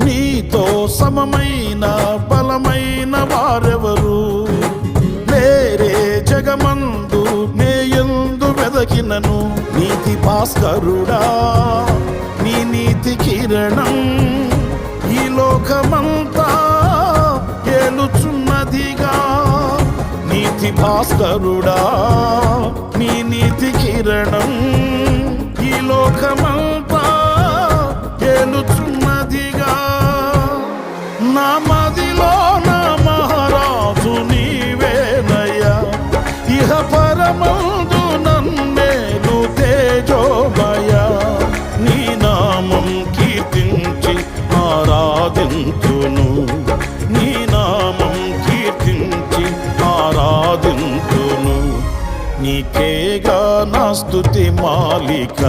నీతో సమమైన బలమైన వారెవరు లేరే జగమందు నేయందు వెదకినను. నీతి భాస్కరుడా నీ నీతి కిరణం ఈ లోకమంతా ఏలుచున్నదిగా. నీతి భాస్కరుడా నీ నీతి కిరణం ఈ లోకమంతా ఏలుచున్నదిగా. నా మదిలో నా మహారాజు నీవేనయ్యా, ఇహ పరమందు నన్నేలు తేజోమయ. నీ నామం కీర్తించి ఆరాధింతును, నీ నామం కీర్తించి ఆరాధింతును. నీకేగా నా స్తుతి మాలిక.